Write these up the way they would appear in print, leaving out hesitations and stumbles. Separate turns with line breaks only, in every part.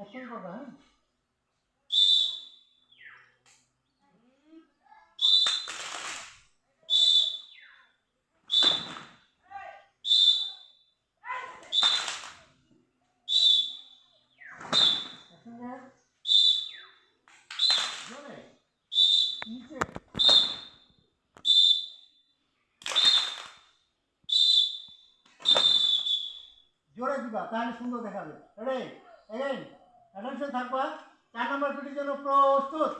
একশো কথা হ্যাঁ জোরে দিবা তাহলে সুন্দর দেখাবে। রেডি এগেইন অ্যাটেনশন থাকবা। 4 নম্বর পিটির জন্য প্রস্তুত।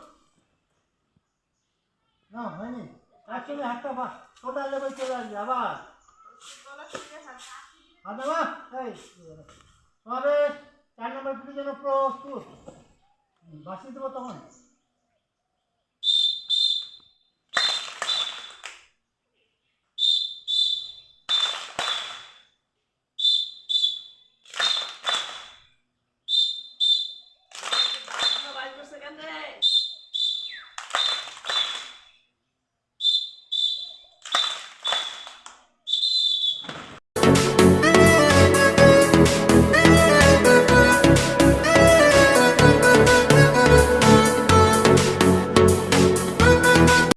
না হয়নি অ্যাকচুয়ালি হাতটা বা টোটাল লেভেল চলে আসবে। আবার হাত দেবা এই সবে 4 নম্বর পিটির জন্য প্রস্তুত। বাসি দেবো তখন